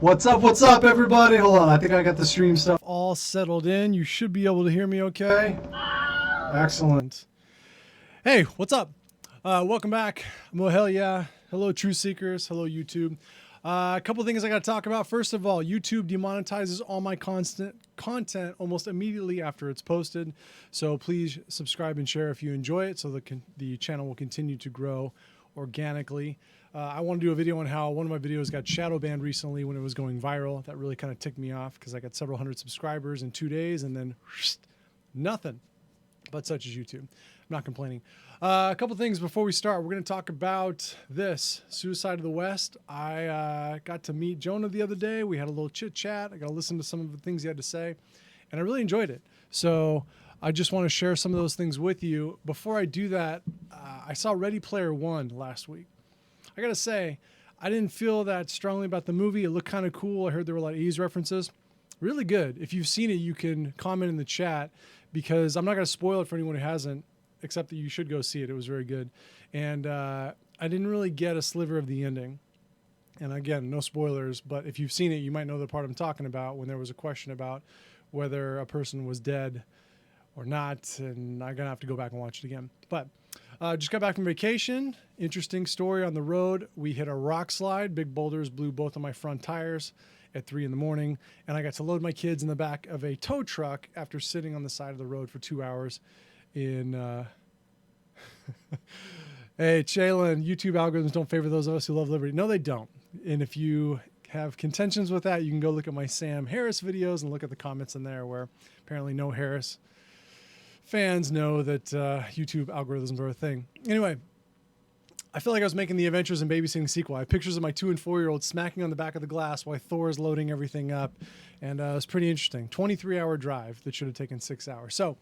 What's up, everybody? Hold on, I think I got the stream stuff all settled in. You should be able to hear me okay. Excellent. Hey, what's up? Welcome back. I'm Oohaleyeah. Hello, Truth Seekers. Hello, YouTube. A couple things I got to talk about. First of all, YouTube demonetizes all my content almost immediately after it's posted. So please subscribe and share if you enjoy it so the channel will continue to grow organically. I want to do a video on how one of my videos got shadow banned recently when it was going viral. That really kind of ticked me off because I got several hundred subscribers in 2 days and then nothing. But such is YouTube. I'm not complaining. A couple things before we start. We're going to talk about this, Suicide of the West. I got to meet Jonah the other day. We had a little chit chat. I got to listen to some of the things he had to say, and I really enjoyed it. So I just want to share some of those things with you. Before I do that, I saw Ready Player One last week. I got to say, I didn't feel that strongly about the movie. It looked kind of cool. I heard there were a lot of 80s references. Really good. If you've seen it, you can comment in the chat because I'm not going to spoil it for anyone who hasn't, except that you should go see it. It was very good. And I didn't really get a sliver of the ending. And again, no spoilers, but if you've seen it, you might know the part I'm talking about when there was a question about whether a person was dead or not. And I'm going to have to go back and watch it again. But just got back from vacation. Interesting story on the road. We hit a rock slide. Big boulders blew both of my front tires at 3 in the morning. And I got to load my kids in the back of a tow truck after sitting on the side of the road for 2 hours in... Hey, Shaylin, YouTube algorithms don't favor those of us who love liberty. No, they don't. And if you have contentions with that, you can go look at my Sam Harris videos and look at the comments in there where apparently no Harris fans know that YouTube algorithms are a thing. Anyway, I feel like I was making the Adventures in Babysitting sequel. I have pictures of my 2- and 4-year-olds smacking on the back of the glass while Thor is loading everything up. And it was pretty interesting. 23-hour drive that should have taken 6 hours. So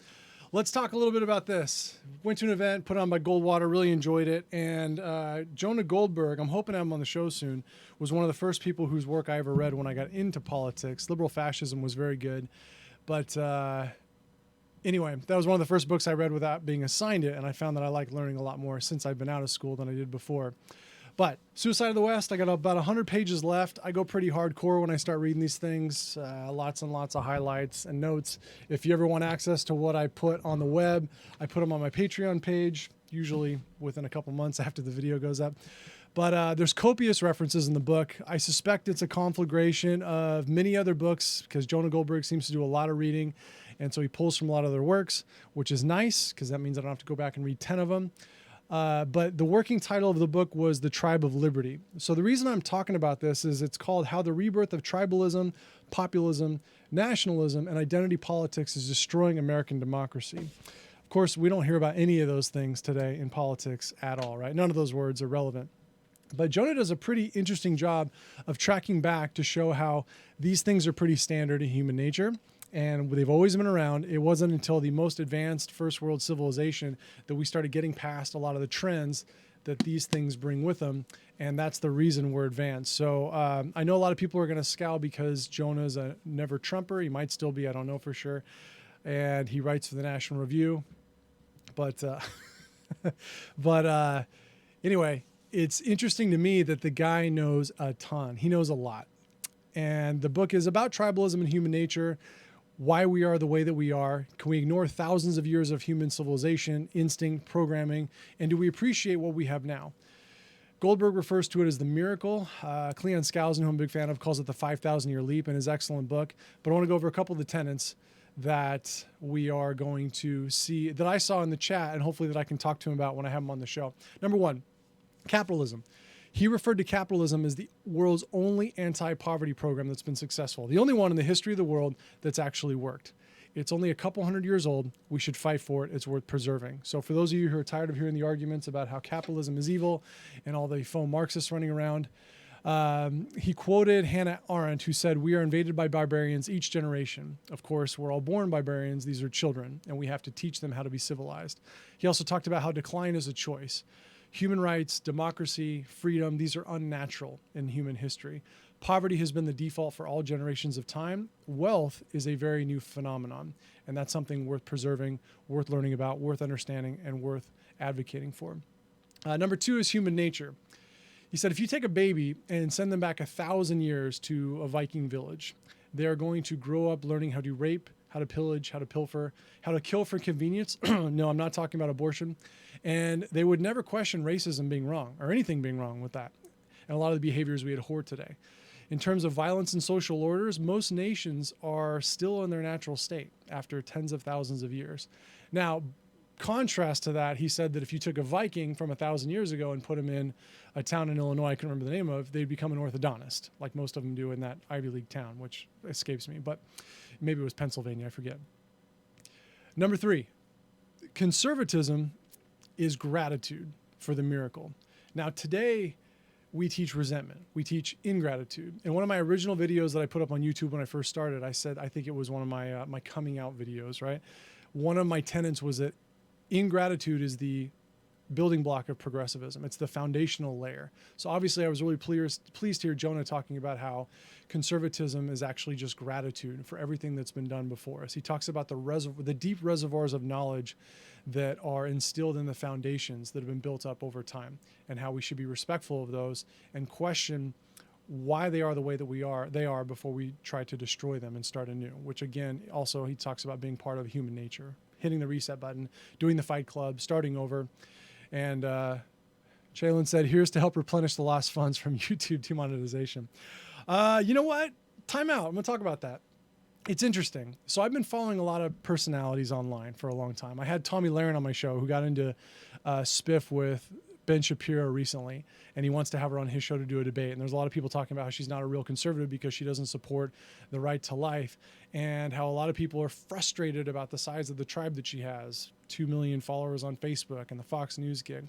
let's talk a little bit about this. Went to an event put on by Goldwater, really enjoyed it. And Jonah Goldberg, I'm hoping to have him on the show soon, was one of the first people whose work I ever read when I got into politics. Liberal fascism was very good. But anyway, that was one of the first books I read without being assigned it, and I found that I like learning a lot more since I've been out of school than I did before. But Suicide of the West, I got about 100 pages left. I go pretty hardcore when I start reading these things, lots and lots of highlights and notes. If you ever want access to what I put on the web, I put them on my Patreon page, usually within a couple months after the video goes up. But there's copious references in the book. I suspect it's a conflagration of many other books because Jonah Goldberg seems to do a lot of reading. And so he pulls from a lot of their works, which is nice because that means I don't have to go back and read 10 of them. But the working title of the book was The Tribe of Liberty. So the reason I'm talking about this is it's called How the Rebirth of Tribalism, Populism, Nationalism, and Identity Politics is Destroying American Democracy. Of course, we don't hear about any of those things today in politics at all, right? None of those words are relevant. But Jonah does a pretty interesting job of tracking back to show how these things are pretty standard in human nature. And they've always been around. It wasn't until the most advanced first world civilization that we started getting past a lot of the trends that these things bring with them. And that's the reason we're advanced. So I know a lot of people are going to scowl because Jonah's a never Trumper. He might still be. I don't know for sure. And he writes for the National Review. But, anyway, it's interesting to me that the guy knows a ton. He knows a lot. And the book is about tribalism and human nature, why we are the way that we are. Can we ignore thousands of years of human civilization, instinct, programming, and do we appreciate what we have now? Goldberg refers to it as the miracle. Cleon Skousen, who I'm a big fan of, calls it the 5,000-year leap in his excellent book. But I want to go over a couple of the tenets that we are going to see, that I saw in the chat, and hopefully that I can talk to him about when I have him on the show. Number one, capitalism. He referred to capitalism as the world's only anti-poverty program that's been successful. The only one in the history of the world that's actually worked. It's only a couple hundred years old. We should fight for it. It's worth preserving. So for those of you who are tired of hearing the arguments about how capitalism is evil and all the faux Marxists running around, he quoted Hannah Arendt, who said, "We are invaded by barbarians each generation. Of course, we're all born barbarians. These are children, and we have to teach them how to be civilized." He also talked about how decline is a choice. Human rights, democracy, freedom, these are unnatural in human history. Poverty has been the default for all generations of time. Wealth is a very new phenomenon, and that's something worth preserving, worth learning about, worth understanding, and worth advocating for. Number two is human nature. He said, if you take a baby and send them back 1,000 years to a Viking village, they are going to grow up learning how to rape, how to pillage, how to pilfer, how to kill for convenience. No, I'm not talking about abortion. And they would never question racism being wrong or anything being wrong with that. And a lot of the behaviors we abhor today. In terms of violence and social orders, most nations are still in their natural state after tens of thousands of years. Now, contrast to that, he said that if you took a Viking from 1,000 years ago and put him in a town in Illinois I can't remember the name of, they'd become an orthodontist, like most of them do in that Ivy League town, which escapes me, but maybe it was Pennsylvania, I forget. Number 3, conservatism is gratitude for the miracle. Now, today, we teach resentment. We teach ingratitude. In one of my original videos that I put up on YouTube when I first started, I said, I think it was one of my my coming out videos, right? One of my tenets was that ingratitude is the building block of progressivism. It's the foundational layer. So obviously I was really pleased to hear Jonah talking about how conservatism is actually just gratitude for everything that's been done before us. He talks about the deep reservoirs of knowledge that are instilled in the foundations that have been built up over time, and how we should be respectful of those and question why they are the way that they are before we try to destroy them and start anew, which again, also he talks about being part of human nature, hitting the reset button, doing the fight club, starting over. And Jalen said, here's to help replenish the lost funds from YouTube demonetization. You know what? Time out. I'm going to talk about that. It's interesting. So I've been following a lot of personalities online for a long time. I had Tommy Lahren on my show, who got into spiff with Ben Shapiro recently, and he wants to have her on his show to do a debate. And there's a lot of people talking about how she's not a real conservative because she doesn't support the right to life, and how a lot of people are frustrated about the size of the tribe that she has, 2 million followers on Facebook and the Fox News gig.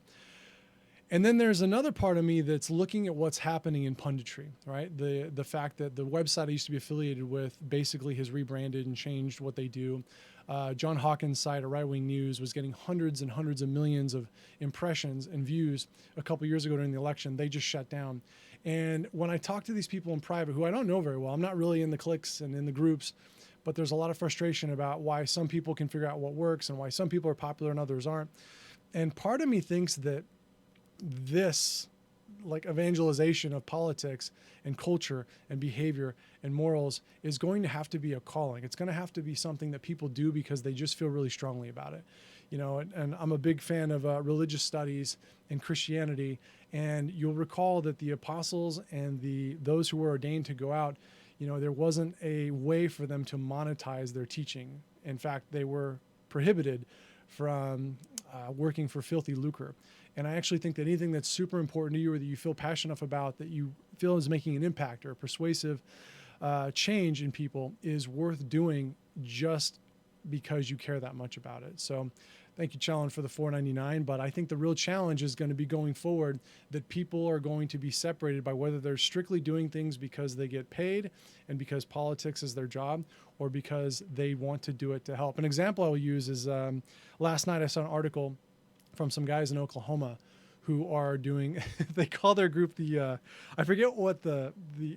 And then there's another part of me that's looking at what's happening in punditry, right? The fact that the website I used to be affiliated with basically has rebranded and changed what they do. John Hawkins' site, Right Wing News, was getting hundreds and hundreds of millions of impressions and views a couple years ago during the election. They just shut down. And when I talk to these people in private, who I don't know very well, I'm not really in the cliques and in the groups, but there's a lot of frustration about why some people can figure out what works and why some people are popular and others aren't. And part of me thinks that this like evangelization of politics and culture and behavior and morals is going to have to be a calling. It's going to have to be something that people do because they just feel really strongly about it. You know, and I'm a big fan of religious studies and Christianity. And you'll recall that the apostles and those who were ordained to go out, you know, there wasn't a way for them to monetize their teaching. In fact, they were prohibited from working for filthy lucre. And I actually think that anything that's super important to you or that you feel passionate enough about, that you feel is making an impact or a persuasive change in people, is worth doing just because you care that much about it. So thank you, Challen, for the $4.99. But I think the real challenge is going to be going forward that people are going to be separated by whether they're strictly doing things because they get paid and because politics is their job, or because they want to do it to help. An example I will use is last night I saw an article from some guys in Oklahoma who are doing, they call their group I forget what the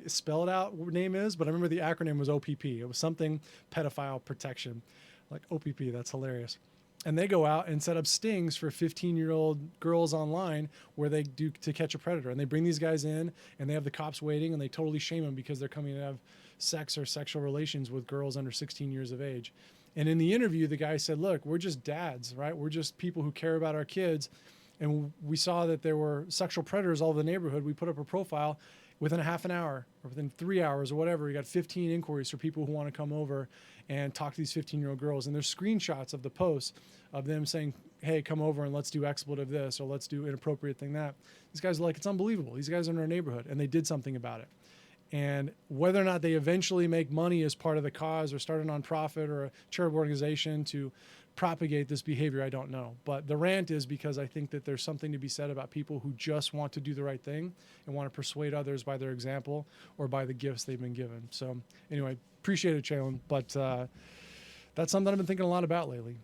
spelled out name is, but I remember the acronym was OPP. It was something pedophile protection, like OPP. That's hilarious. And they go out and set up stings for 15-year-old girls online where they do to catch a predator. And they bring these guys in and they have the cops waiting and they totally shame them because they're coming to have sex or sexual relations with girls under 16 years of age. And in the interview, the guy said, look, we're just dads, right? We're just people who care about our kids. And we saw that there were sexual predators all over the neighborhood. We put up a profile. Within a half an hour or within 3 hours or whatever, we got 15 inquiries for people who want to come over and talk to these 15-year-old girls. And there's screenshots of the posts of them saying, hey, come over and let's do expletive this, or let's do inappropriate thing that. These guys are like, it's unbelievable. These guys are in our neighborhood, and they did something about it. And whether or not they eventually make money as part of the cause or start a nonprofit or a charitable organization to propagate this behavior, I don't know. But the rant is because I think that there's something to be said about people who just want to do the right thing and want to persuade others by their example or by the gifts they've been given. So anyway, appreciate it, Jalen. But that's something I've been thinking a lot about lately.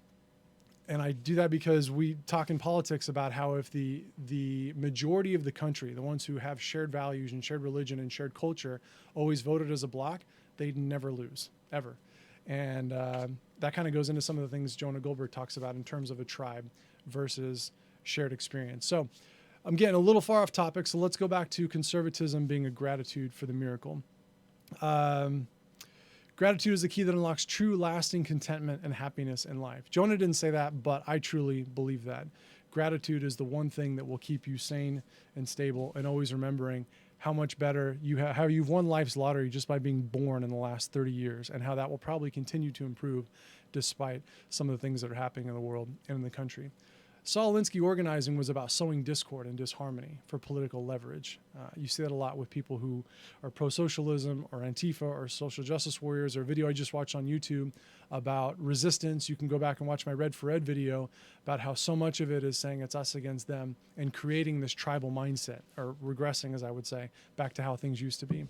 And I do that because we talk in politics about how if the majority of the country, the ones who have shared values and shared religion and shared culture, always voted as a bloc, they'd never lose, ever. And that kind of goes into some of the things Jonah Goldberg talks about in terms of a tribe versus shared experience. So I'm getting a little far off topic, so let's go back to conservatism being a gratitude for the miracle. Gratitude is the key that unlocks true, lasting contentment and happiness in life. Jonah didn't say that, but I truly believe that. Gratitude is the one thing that will keep you sane and stable, and always remembering how much better how you've won life's lottery just by being born in the last 30 years, and how that will probably continue to improve despite some of the things that are happening in the world and in the country. Saul Alinsky organizing was about sowing discord and disharmony for political leverage. You see that a lot with people who are pro-socialism or Antifa or social justice warriors, or a video I just watched on YouTube about resistance. You can go back and watch my Red for Ed video about how so much of it is saying it's us against them and creating this tribal mindset, or regressing, as I would say, back to how things used to be.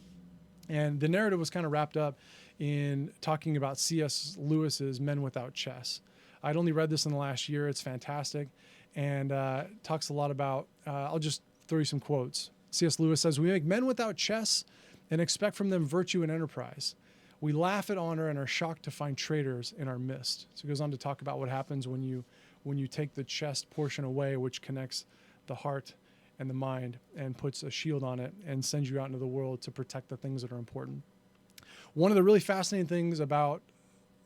And the narrative was kind of wrapped up in talking about C.S. Lewis's Men Without Chess. I'd only read this in the last year. It's fantastic, and talks a lot about, I'll just throw you some quotes. C.S. Lewis says, "We make men without chess and expect from them virtue and enterprise. We laugh at honor and are shocked to find traitors in our midst." So he goes on to talk about what happens when you take the chest portion away, which connects the heart and the mind, and puts a shield on it and sends you out into the world to protect the things that are important. One of the really fascinating things about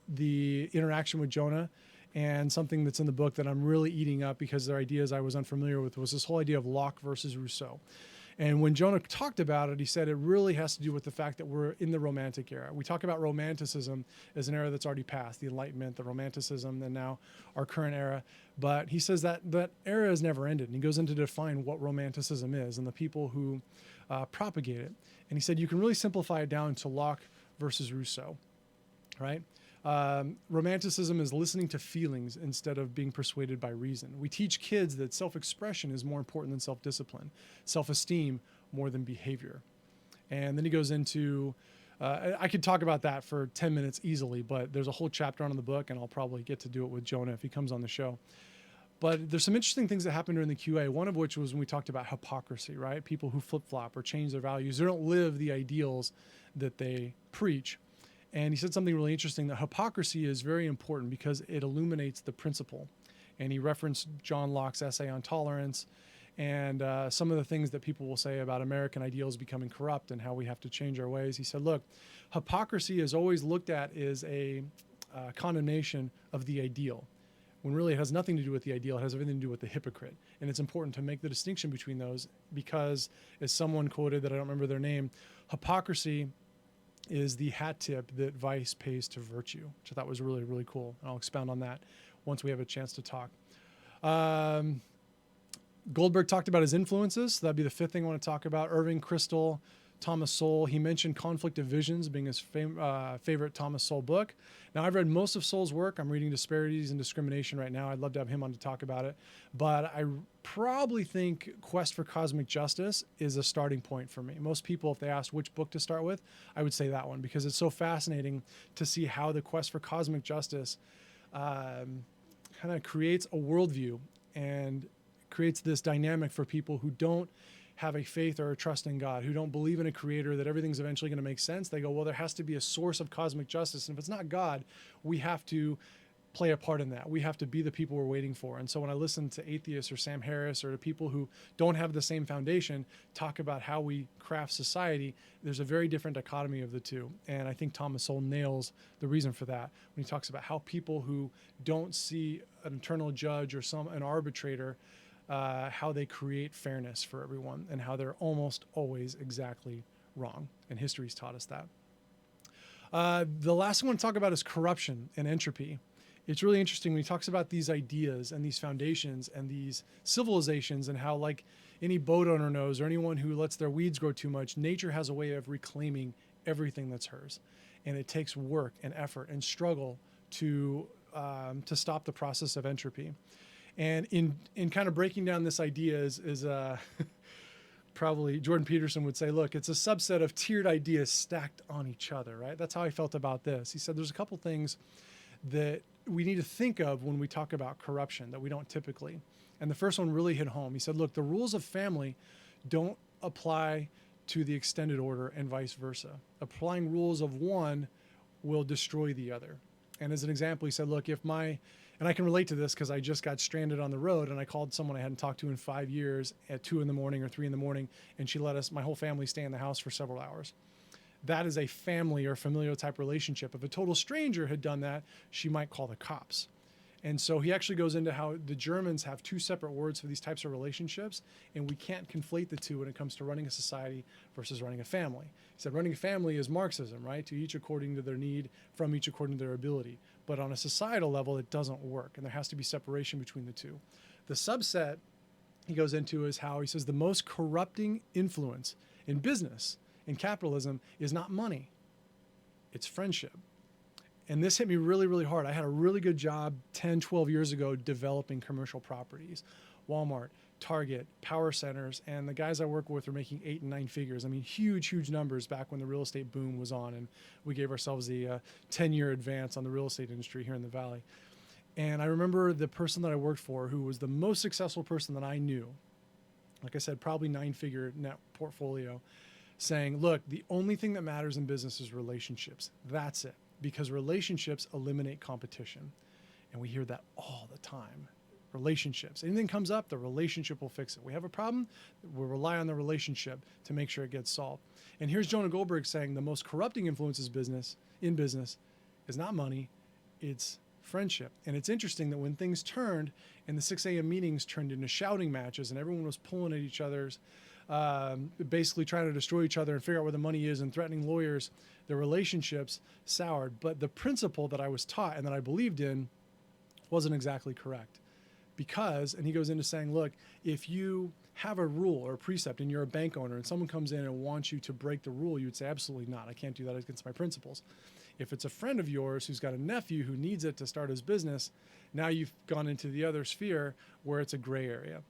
the interaction with Jonah, and something that's in the book that I'm really eating up because they're ideas I was unfamiliar with, was this whole idea of Locke versus Rousseau. And when Jonah talked about it, he said it really has to do with the fact that we're in the Romantic era. We talk about Romanticism as an era that's already passed, the Enlightenment, the Romanticism, and now our current era. But he says that that era has never ended. And he goes into to define what Romanticism is and the people who propagate it. And he said you can really simplify it down to Locke versus Rousseau, right? Romanticism is listening to feelings instead of being persuaded by reason. We teach kids that self-expression is more important than self-discipline, self-esteem more than behavior. And then he goes into, I could talk about that for 10 minutes easily, but there's a whole chapter on in the book, and I'll probably get to do it with Jonah if he comes on the show. But there's some interesting things that happened during the QA, one of which was when we talked about hypocrisy, right? People who flip-flop or change their values. They don't live the ideals that they preach. And he said something really interesting, that hypocrisy is very important because it illuminates the principle. And he referenced John Locke's essay on tolerance and some of the things that people will say about American ideals becoming corrupt and how we have to change our ways. He said, look, hypocrisy is always looked at as a condemnation of the ideal, when really it has nothing to do with the ideal. It has everything to do with the hypocrite. And it's important to make the distinction between those because, as someone quoted that I don't remember their name, hypocrisy is the hat tip that vice pays to virtue, which I thought was really, really cool. And I'll expound on that once we have a chance to talk. Goldberg talked about his influences. So that'd be the fifth thing I want to talk about. Irving, Kristol, Thomas Sowell. He mentioned Conflict of Visions being his favorite Thomas Sowell book. Now, I've read most of Sowell's work. I'm reading Disparities and Discrimination right now. I'd love to have him on to talk about it. But I probably think Quest for Cosmic Justice is a starting point for me. Most people, if they ask which book to start with, I would say that one, because it's so fascinating to see how the quest for cosmic justice kind of creates a worldview and creates this dynamic for people who don't have a faith or a trust in God, who don't believe in a creator, that everything's eventually going to make sense. They go, well, there has to be a source of cosmic justice. And if it's not God, we have to play a part in that. We have to be the people we're waiting for. And so when I listen to atheists or Sam Harris or to people who don't have the same foundation talk about how we craft society, there's a very different dichotomy of the two. And I think Thomas Sowell nails the reason for that when he talks about how people who don't see an eternal judge or an arbitrator, how they create fairness for everyone and how they're almost always exactly wrong. And history's taught us that. The last thing I want to talk about is corruption and entropy. It's really interesting when he talks about these ideas and these foundations and these civilizations, and how, like any boat owner knows, or anyone who lets their weeds grow too much, nature has a way of reclaiming everything that's hers. And it takes work and effort and struggle to stop the process of entropy. And in kind of breaking down this idea is probably Jordan Peterson would say, look, it's a subset of tiered ideas stacked on each other, right? That's how I felt about this. He said there's a couple things that we need to think of when we talk about corruption that we don't typically. And the first one really hit home. He said, look, the rules of family don't apply to the extended order and vice versa. Applying rules of one will destroy the other. And as an example, he said, look, if And I can relate to this because I just got stranded on the road and I called someone I hadn't talked to in 5 years at 2 in the morning or 3 in the morning. And she let my whole family stay in the house for several hours. That is a family or familial type relationship. If a total stranger had done that, she might call the cops. And so he actually goes into how the Germans have 2 separate words for these types of relationships, and we can't conflate the two when it comes to running a society versus running a family. He said running a family is Marxism, right? To each according to their need, from each according to their ability. But on a societal level, it doesn't work, and there has to be separation between the two. The subset he goes into is how he says the most corrupting influence in business, in capitalism, is not money, it's friendship. And this hit me really, really hard. I had a really good job 10, 12 years ago developing commercial properties. Walmart, Target, power centers, and the guys I work with are making 8 and 9 figures. I mean, huge, huge numbers back when the real estate boom was on, and we gave ourselves the 10-year advance on the real estate industry here in the Valley. And I remember the person that I worked for, who was the most successful person that I knew, like I said, probably 9-figure net portfolio, saying, look, the only thing that matters in business is relationships. That's it. Because relationships eliminate competition. And we hear that all the time. Relationships. Anything comes up, the relationship will fix it. We have a problem, we'll rely on the relationship to make sure it gets solved. And here's Jonah Goldberg saying the most corrupting influences in business is not money, it's friendship. And it's interesting that when things turned and the 6 a.m. meetings turned into shouting matches and everyone was pulling at each other's, basically trying to destroy each other and figure out where the money is and threatening lawyers, the relationships soured. But the principle that I was taught and that I believed in wasn't exactly correct. Because, and he goes into saying, look, if you have a rule or a precept and you're a bank owner and someone comes in and wants you to break the rule, you would say, absolutely not. I can't do that against my principles. If it's a friend of yours who's got a nephew who needs it to start his business, now you've gone into the other sphere where it's a gray area.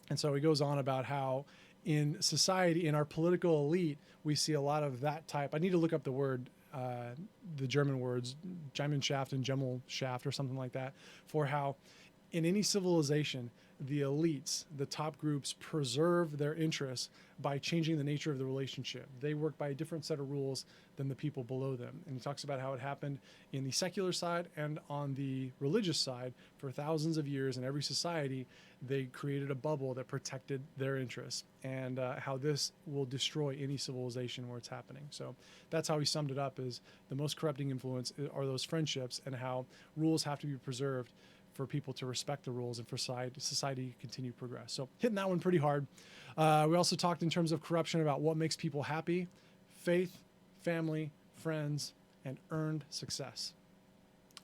And so he goes on about how in society, in our political elite, we see a lot of that type. I need to look up the word, the German words, Gemeinschaft and Gemeinschaft or something like that, for how in any civilization, the elites, the top groups, preserve their interests by changing the nature of the relationship. They work by a different set of rules than the people below them. And he talks about how it happened in the secular side and on the religious side for thousands of years. In every society, they created a bubble that protected their interests, and how this will destroy any civilization where it's happening. So that's how he summed it up, is the most corrupting influence are those friendships, and how rules have to be preserved for people to respect the rules and for society to continue to progress. So hitting that one pretty hard. We also talked in terms of corruption about what makes people happy: faith, family, friends, and earned success.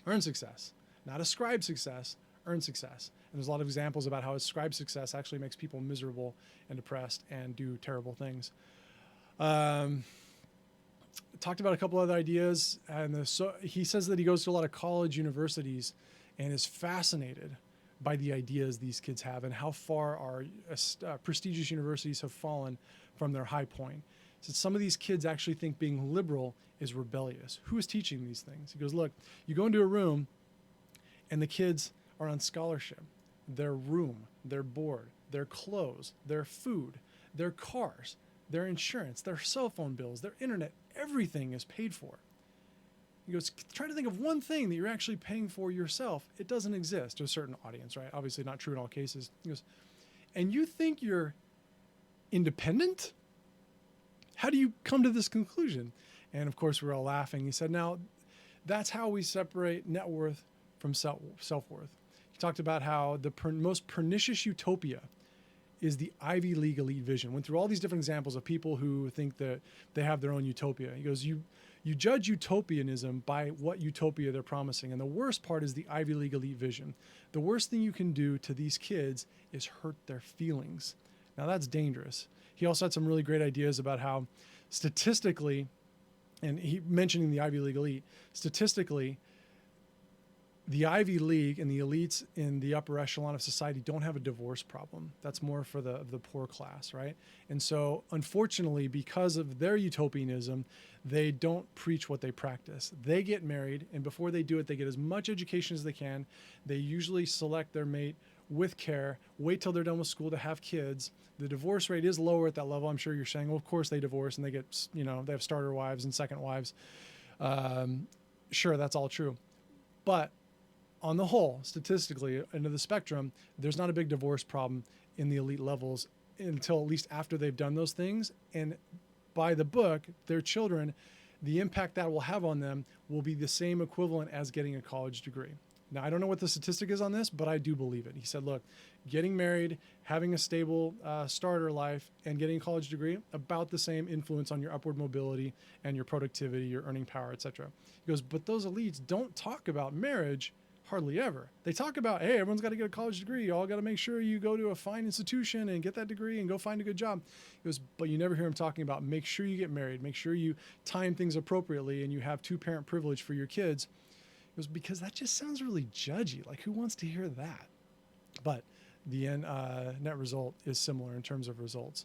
Earned success, not ascribed success, earned success. And there's a lot of examples about how ascribed success actually makes people miserable and depressed and do terrible things. Talked about a couple other ideas, and he says that he goes to a lot of college universities and is fascinated by the ideas these kids have and how far our prestigious universities have fallen from their high point. So some of these kids actually think being liberal is rebellious. Who is teaching these things? He goes, look, you go into a room and the kids are on scholarship. Their room, their board, their clothes, their food, their cars, their insurance, their cell phone bills, their internet, everything is paid for. He goes, try to think of one thing that you're actually paying for yourself. It doesn't exist to a certain audience, right? Obviously not true in all cases. He goes, and you think you're independent? How do you come to this conclusion? And of course, we're all laughing. He said, now, that's how we separate net worth from self-worth. He talked about how the most pernicious utopia is the Ivy League elite vision. Went through all these different examples of people who think that they have their own utopia. He goes, you judge utopianism by what utopia they're promising. And the worst part is the Ivy League elite vision. The worst thing you can do to these kids is hurt their feelings. Now that's dangerous. He also had some really great ideas about how statistically, and he mentioning the Ivy League elite, statistically, the Ivy League and the elites in the upper echelon of society don't have a divorce problem. That's more for the poor class, right? And so, unfortunately, because of their utopianism, they don't preach what they practice. They get married, and before they do it, they get as much education as they can. They usually select their mate with care, wait till they're done with school to have kids. The divorce rate is lower at that level. I'm sure you're saying, well, of course they divorce and they get, they have starter wives and second wives. Sure, that's all true. But on the whole, statistically, into the spectrum, there's not a big divorce problem in the elite levels until at least after they've done those things. And by the book, their children, the impact that will have on them will be the same equivalent as getting a college degree. Now, I don't know what the statistic is on this, but I do believe it. He said, look, getting married, having a stable starter life, and getting a college degree, about the same influence on your upward mobility and your productivity, your earning power, etc. He goes, but those elites don't talk about marriage hardly ever. They talk about, hey, everyone's got to get a college degree. You all got to make sure you go to a fine institution and get that degree and go find a good job. He goes, but you never hear him talking about make sure you get married, make sure you time things appropriately and you have 2-parent privilege for your kids. He goes, because that just sounds really judgy. Like, who wants to hear that? But the end net result is similar in terms of results.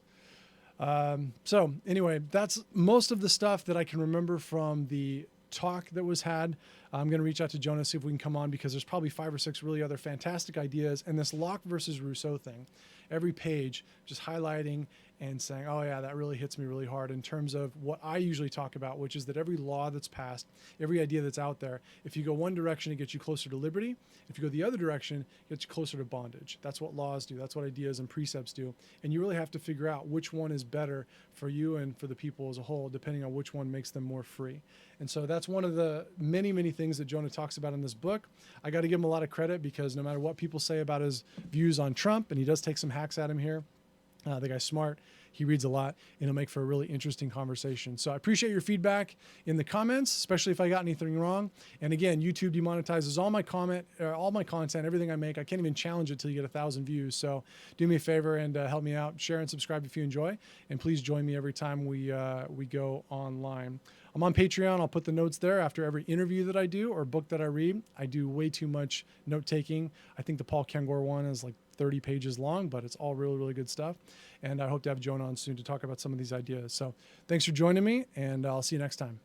So anyway, that's most of the stuff that I can remember from the talk that was had. I'm going to reach out to Jonah, see if we can come on, because there's probably 5 or 6 really other fantastic ideas. And this Locke versus Rousseau thing, every page just highlighting and saying, oh yeah, that really hits me really hard in terms of what I usually talk about, which is that every law that's passed, every idea that's out there, if you go one direction, it gets you closer to liberty. If you go the other direction, it gets you closer to bondage. That's what laws do. That's what ideas and precepts do. And you really have to figure out which one is better for you and for the people as a whole, depending on which one makes them more free. And so that's one of the many, many things that Jonah talks about in this book. I got to give him a lot of credit, because no matter what people say about his views on Trump, and he does take some hacks at him here, the guy's smart. He reads a lot, and it'll make for a really interesting conversation. So I appreciate your feedback in the comments, especially if I got anything wrong. And again, YouTube demonetizes all my content, everything I make. I can't even challenge it till you get 1,000 views. So do me a favor and help me out. Share and subscribe if you enjoy, and please join me every time we go online. I'm on Patreon. I'll put the notes there after every interview that I do or book that I read. I do way too much note taking. I think the Paul Kengor one is like 30 pages long, but it's all really, really good stuff. And I hope to have Jonah on soon to talk about some of these ideas. So thanks for joining me, and I'll see you next time.